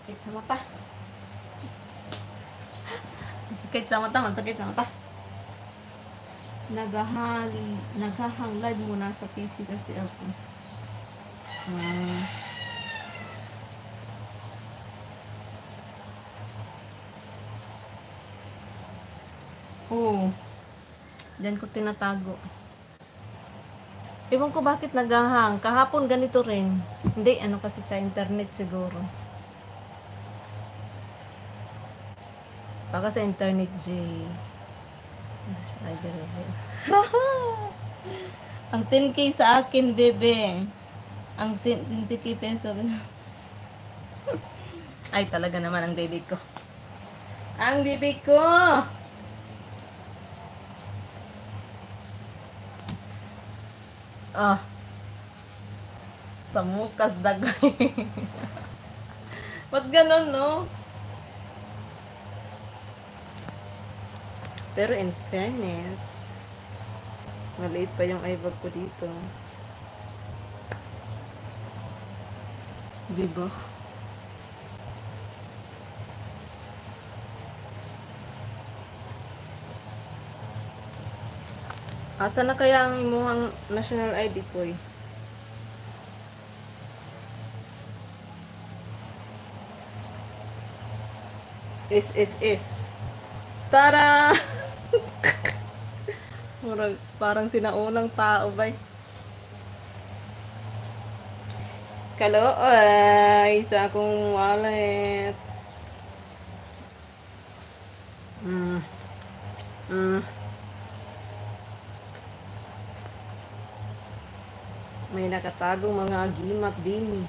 Sakit sa mata. Sakit sa mata, sakit sa mata. Naghahang live muna sa PC kasi ako. Oo. Diyan ko tinatago. Ewan ko bakit naghahang. Kahapon ganito rin. Hindi, ano kasi sa internet siguro. Baka sa internet, G. Ay, ang 10K sa akin, bebe. Ang 10K peso. Ay, talaga naman ang baby ko. Ang baby ko! Ah. Sa mukas dagay. Ba't ganon, no? Pero in fairness, maliit pa yung eyebag ko dito. Diba? Asa na kaya ang imuhang national ID ko eh? Is. Tara! Parang sinaunang tao ba? Kaloy sa akong wallet. May nakatagong mga gimat din eh.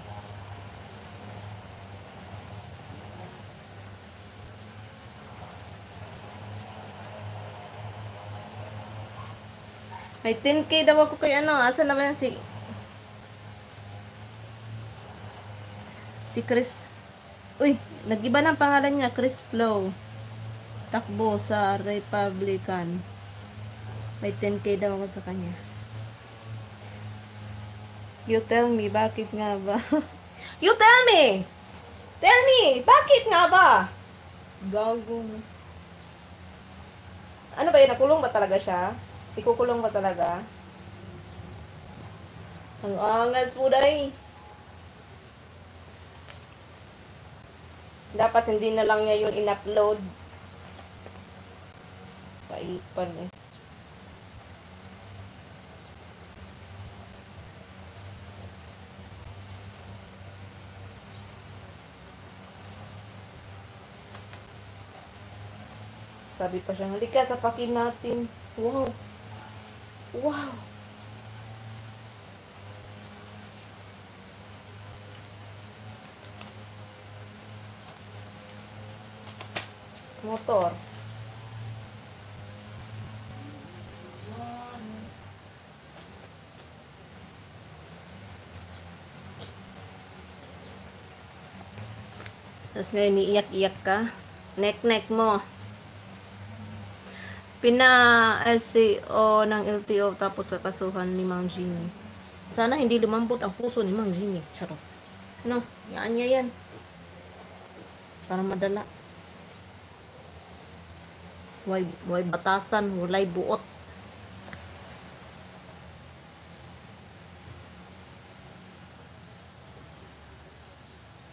May 10K daw ako kay ano. Asa naman si Chris. Uy, nag-iba ng pangalan niya. Chris Flow. Takbo sa Republican. May 10K daw ako sa kanya. You tell me, bakit nga ba? You tell me! Tell me, bakit nga ba? Gago. Ano ba yun? Nakulong ba talaga siya? Ikukulong ba talaga? Ang angas po dahi. Dapat hindi na lang niya yun in-upload. Paipan eh. Sabi pa siya, halika sa pakin natin. Wow. Wow. Motor. Tapos ngayon, iiyak-iyak ka. Nek-nek mo. Pina-SCO ng LTO tapos kakasuhan ni Mang Jimmy. Sana hindi lumambot ang puso ni Mang Jimmy. Charot. No, yan niya yan. Para madala. Way batasan, walay buot.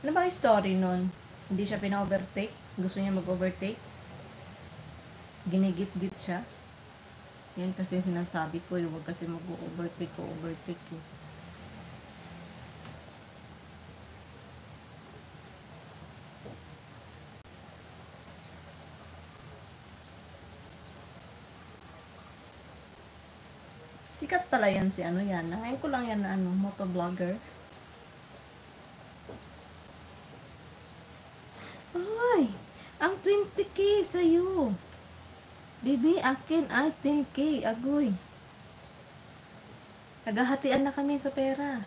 Ano ba yung story nun? Hindi siya pina-overtake? Gusto niya mag-overtake? Ginigit-git siya? Yan kasi sinasabi ko, huwag kasi mag-overtake o overtake eh. Sikat pala yan si ano yan. Ngayon ko lang yan na ano, motovlogger. Ay! Ang 20K sa'yo! Bibi, akin ay 10K. Agoy. Naghahatian na kami sa pera.